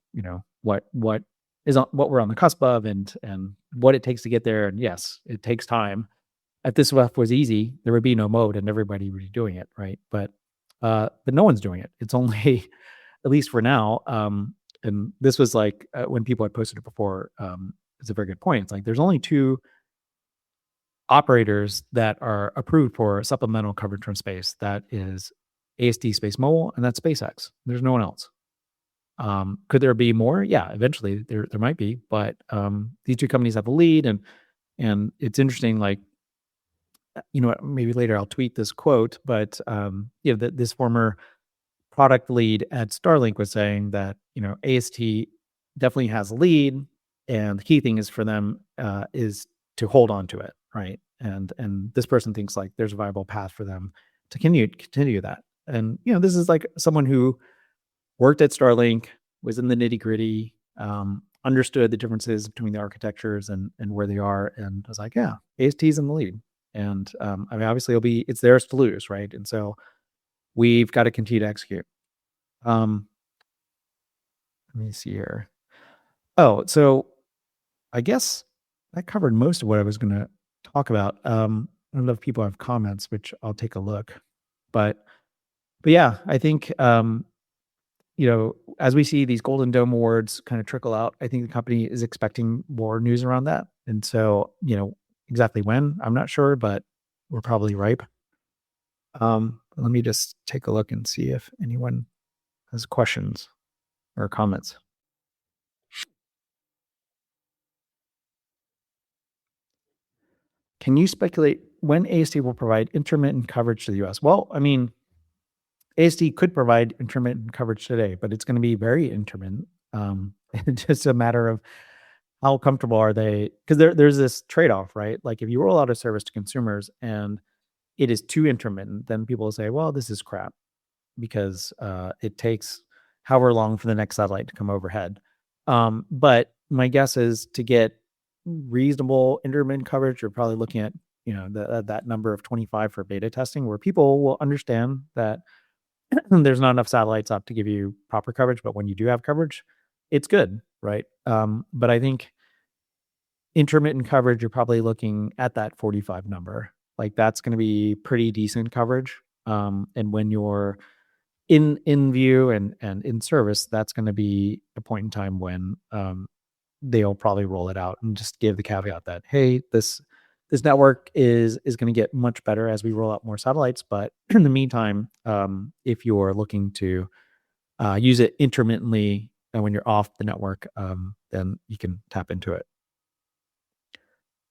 what what we're on the cusp of and what it takes to get there. And yes, it takes time. If this stuff was easy, there would be no mode and everybody would be doing it, right? But no one's doing it. It's only at least for now. And this was like when people had posted it before, it's a very good point. It's like there's only 2 operators that are approved for supplemental coverage from space. That is ASD SpaceMobile, and that's SpaceX. There's no one else. Could there be more? Yeah, eventually there might be, but these 2 companies have the lead, and it's interesting. Like, maybe later I'll tweet this quote, but this former product lead at Starlink was saying that AST definitely has a lead, and the key thing is for them is to hold on to it, right? And this person thinks like there's a viable path for them to continue that. And this is like someone who worked at Starlink, was in the nitty gritty, understood the differences between the architectures and where they are, and was like, yeah, AST's in the lead, and I mean obviously it's theirs to lose, right? And so we've got to continue to execute. Let me see here. Oh, so I guess that covered most of what I was going to talk about. I don't know if people have comments, which I'll take a look. But yeah, I think as we see these Golden Dome awards kind of trickle out, I think the company is expecting more news around that. And so, exactly when, I'm not sure, but we're probably ripe. Let me just take a look and see if anyone has questions or comments. Can you speculate when AST will provide intermittent coverage to the US? Well, I mean, AST could provide intermittent coverage today, but it's going to be very intermittent. It's just a matter of how comfortable are they? Because there's this trade-off, right? Like if you roll out a service to consumers and it is too intermittent, then people will say, well, this is crap because it takes however long for the next satellite to come overhead. But my guess is to get reasonable intermittent coverage, you're probably looking at that number of 25 for beta testing, where people will understand that there's not enough satellites up to give you proper coverage, but when you do have coverage, it's good, right? But I think intermittent coverage, you're probably looking at that 45 number. Like that's going to be pretty decent coverage. And when you're in view and in service, that's going to be a point in time when they'll probably roll it out and just give the caveat that, hey, this network is going to get much better as we roll out more satellites. But in the meantime, if you're looking to use it intermittently and when you're off the network, then you can tap into it.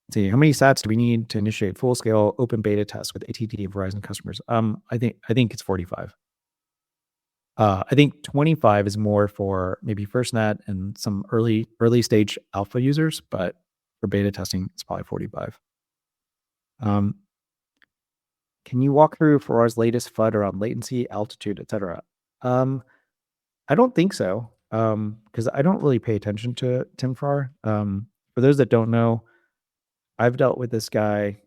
Let's see, how many sats do we need to initiate full-scale open beta tests with AT&T and Verizon customers? I think it's 45. I think 25 is more for maybe FirstNet and some early stage alpha users, but for beta testing, it's probably 45. Can you walk through Farar's latest FUD around latency, altitude, etc.? I don't think so. because I don't really pay attention to Tim Farr. For those that don't know, I've dealt with this guy.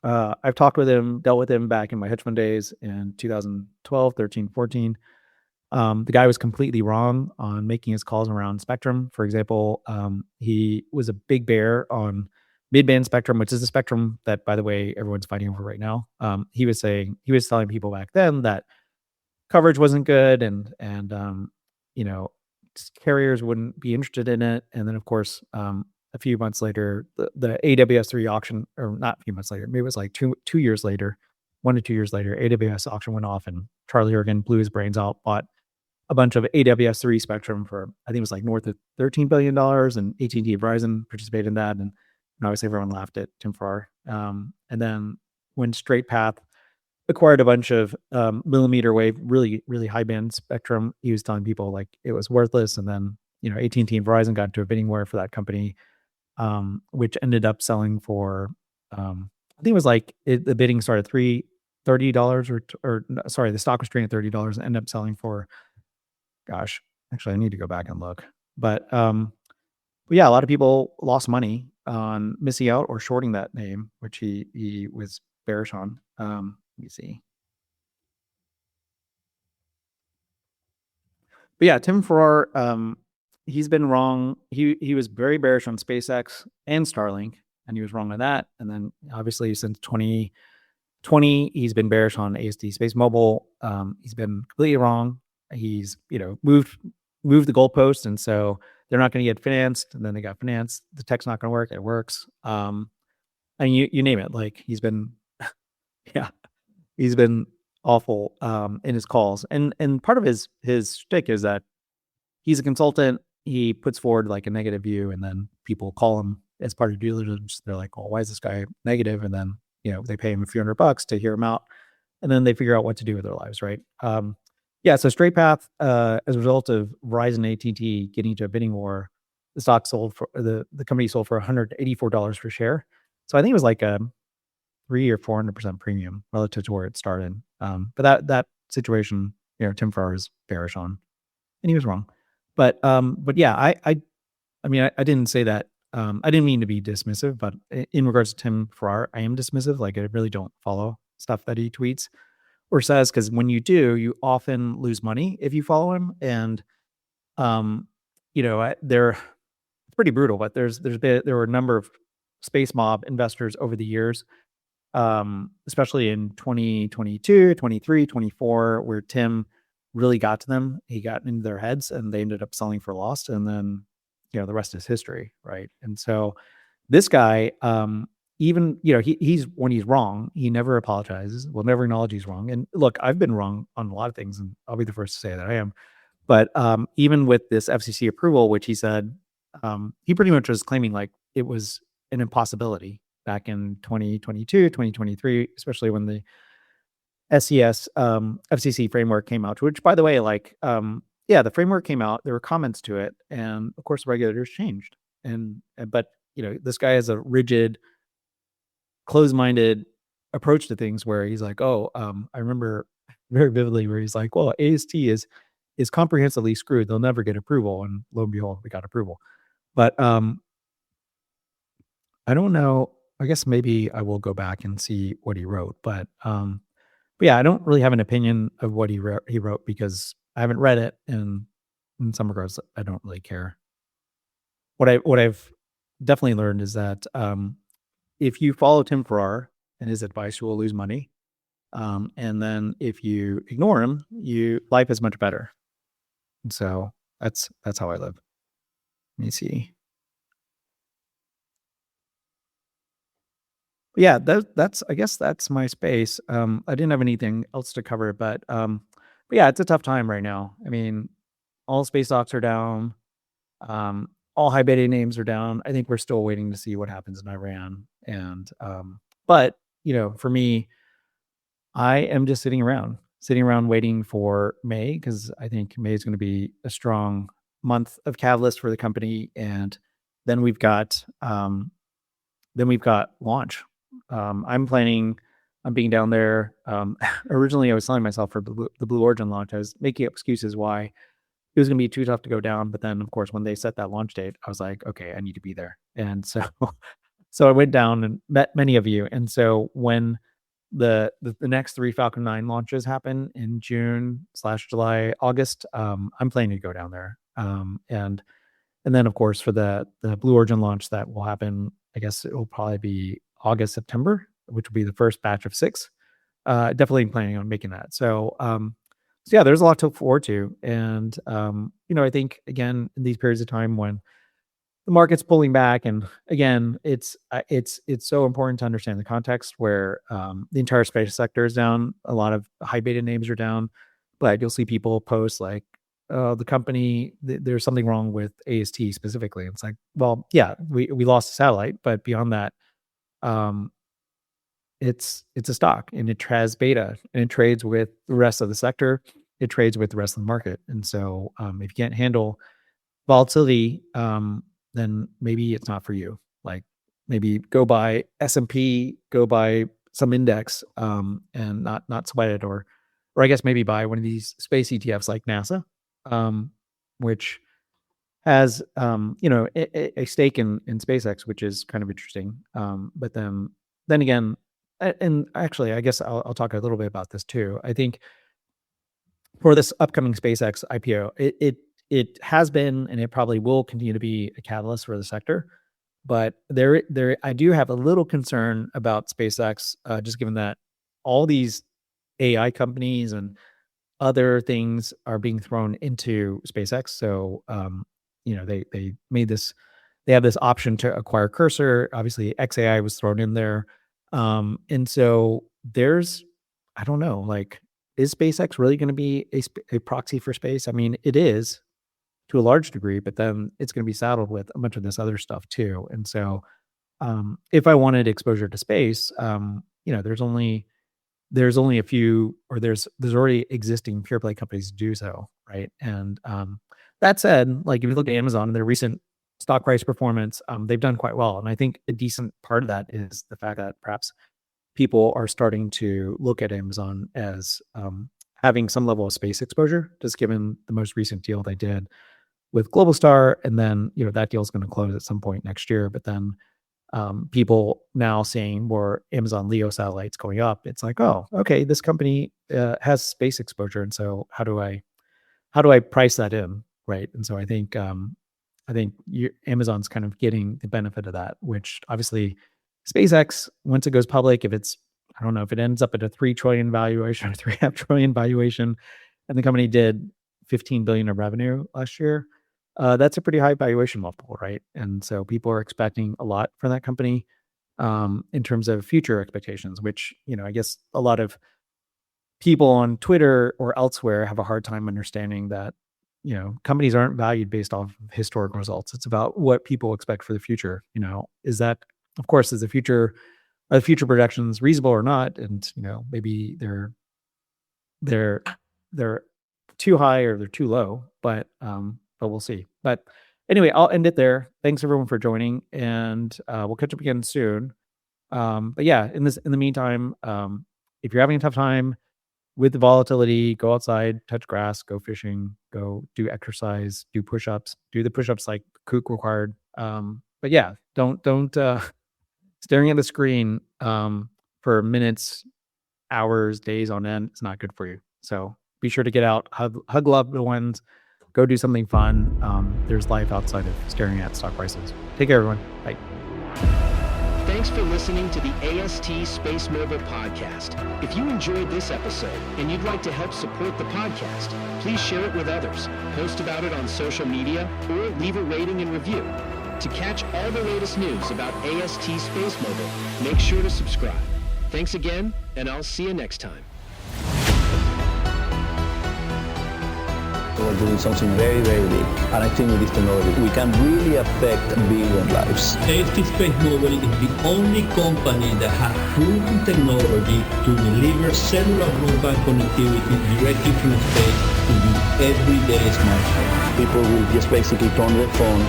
I've talked with him, dealt with him back in my hedge fund days in 2012, 13, 14. The guy was completely wrong on making his calls around spectrum. For example, he was a big bear on mid-band spectrum, which is the spectrum that, by the way, everyone's fighting over right now. He was telling people back then that coverage wasn't good, and you know, carriers wouldn't be interested in it. And then, of course, a few months later, the AWS3 auction, or not a few months later, maybe it was like 2 years later, 1 to 2 years later, AWS auction went off, and Charlie Ergen blew his brains out, bought a bunch of AWS3 spectrum for, I think it was like north of $13 billion, and AT&T and Verizon participated in that. And obviously everyone laughed at Tim Farr. And then when Straight Path acquired a bunch of millimeter wave, really, really high band spectrum, he was telling people like it was worthless. And then, AT&T and Verizon got into a bidding war for that company, which ended up selling for, I think it was like the bidding started $30 or sorry, the stock was trading at $30 and ended up selling for, gosh, actually I need to go back and look. But yeah, a lot of people lost money on missing out or shorting that name, which he was bearish on. Let me see. But yeah, Tim Farrar, he's been wrong. He was very bearish on SpaceX and Starlink, and he was wrong on that. And then obviously since 2020, he's been bearish on ASD SpaceMobile. He's been completely wrong. He's moved the goalpost, and so they're not going to get financed. And then they got financed. The tech's not going to work. It works. And you name it. Like he's been, yeah, he's been awful in his calls. And part of his shtick is that he's a consultant. He puts forward like a negative view, and then people call him as part of due diligence. They're like, "Well, why is this guy negative?" And then they pay him a few $100 to hear him out, and then they figure out what to do with their lives, right? Yeah. So Straight Path, as a result of Verizon AT&T getting into a bidding war, the stock sold for the company sold for $184 per share. So I think it was like a 300 or 400% premium relative to where it started. But that situation, Tim Farrar is bearish on, and he was wrong. But yeah, I mean, I didn't say that. I didn't mean to be dismissive, but in regards to Tim Farrar, I am dismissive. Like I really don't follow stuff that he tweets or says, because when you do, you often lose money if you follow him. And they're it's pretty brutal. But there were a number of SpaceMob investors over the years, especially in 2022, 23, 24, where Tim really got to them. He got into their heads, and they ended up selling for loss. And then, the rest is history, right? And so this guy, even, he's when he's wrong, he never apologizes, will never acknowledge he's wrong. And look, I've been wrong on a lot of things, and I'll be the first to say that I am. But even with this FCC approval, which he said, he pretty much was claiming like it was an impossibility back in 2022, 2023, especially when the SES FCC framework came out, which, by the way, like, the framework came out, there were comments to it, and of course regulators changed. But this guy has a rigid, closed-minded approach to things where he's like, I remember very vividly where he's like, well, AST is comprehensively screwed. They'll never get approval. And lo and behold, we got approval. But I don't know. I guess maybe I will go back and see what he wrote. But yeah, I don't really have an opinion of what he wrote because I haven't read it, and in some regards, I don't really care. What I've definitely learned is that if you follow Tim Farrar and his advice, you will lose money. And then if you ignore him, life is much better. And so that's how I live. Let me see. Yeah, I guess that's my space. I didn't have anything else to cover, but yeah, it's a tough time right now. I mean, all space stocks are down. All high beta names are down. I think we're still waiting to see what happens in Iran. And but for me, I am just sitting around waiting for May, because I think May is going to be a strong month of catalyst for the company, and then we've got launch. I'm planning on being down there. Originally, I was telling myself for the Blue Origin launch, I was making excuses why it was going to be too tough to go down. But then, of course, when they set that launch date, I was like, okay, I need to be there. And so, so I went down and met many of you. And so when the next 3 Falcon 9 launches happen in June/July, August, I'm planning to go down there. And then, of course, for the Blue Origin launch that will happen, I guess it will probably be August, September, which will be the first batch of 6. Definitely planning on making that. So yeah, there's a lot to look forward to. And, I think, again, in these periods of time when the market's pulling back, and again, it's so important to understand the context where the entire space sector is down. A lot of high beta names are down, but you'll see people post like, the company, there's something wrong with AST specifically. It's like, well, yeah, we lost a satellite, but beyond that, it's a stock, and it has beta, and it trades with the rest of the sector. It trades with the rest of the market. And so if you can't handle volatility, then maybe it's not for you. Like maybe go buy S&P, go buy some index, and not sweat it, or I guess maybe buy one of these space ETFs like NASA, which has a stake in SpaceX, which is kind of interesting. But then again, and actually, I guess I'll talk a little bit about this too. I think for this upcoming SpaceX IPO, it has been, and it probably will continue to be, a catalyst for the sector. But I do have a little concern about SpaceX, just given that all these AI companies and other things are being thrown into SpaceX. So, they made this. They have this option to acquire Cursor. Obviously, XAI was thrown in there. And so I don't know, like, is SpaceX really going to be a proxy for space? I mean, it is to a large degree, but then it's going to be saddled with a bunch of this other stuff too. And so, if I wanted exposure to space, there's only a few, or there's already existing pure play companies to do so, right? And that said, like if you look at Amazon and their recent stock price performance, they've done quite well. And I think a decent part of that is the fact that perhaps people are starting to look at Amazon as having some level of space exposure, just given the most recent deal they did with Globalstar. And then, that deal is going to close at some point next year. But then people now seeing more Amazon LEO satellites going up, it's like, oh, okay, this company has space exposure. And so how do I price that in? Right. And so I think Amazon's kind of getting the benefit of that, which obviously SpaceX, once it goes public, if it ends up at a 3 trillion valuation or 3.5 trillion valuation, and the company did 15 billion of revenue last year, that's a pretty high valuation multiple, right? And so people are expecting a lot from that company in terms of future expectations, which, I guess a lot of people on Twitter or elsewhere have a hard time understanding that, companies aren't valued based off of historic results. It's about what people expect for the future. Is that, of course, are the future projections reasonable or not? And, maybe they're too high or they're too low, but we'll see. But anyway, I'll end it there. Thanks everyone for joining, and we'll catch up again soon. But yeah, in the meantime, if you're having a tough time with the volatility, go outside, touch grass, go fishing, go do exercise, do push-ups, do the push-ups like Kook required. But yeah, don't staring at the screen for minutes, hours, days on end. It's not good for you. So be sure to get out, hug loved ones, go do something fun. There's life outside of staring at stock prices. Take care, everyone. Bye. Thanks for listening to the AST SpaceMobile podcast. If you enjoyed this episode and you'd like to help support the podcast, please share it with others, post about it on social media, or leave a rating and review. To catch all the latest news about AST SpaceMobile, make sure to subscribe. Thanks again, and I'll see you next time. We're doing something very, very big. And I think with this technology, we can really affect billion lives. AST SpaceMobile is the only company that has proven technology to deliver cellular broadband connectivity directly from space to your everyday smartphone. People will just basically turn their phone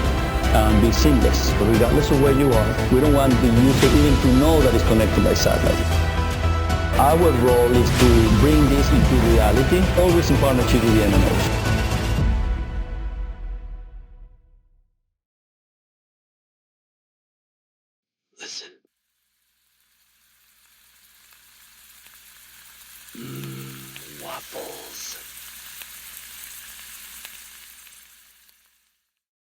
and be seamless, regardless of where you are. We don't want the user even to know that it's connected by satellite. Our role is to bring this into reality, always in partnership with the MNOs. Listen.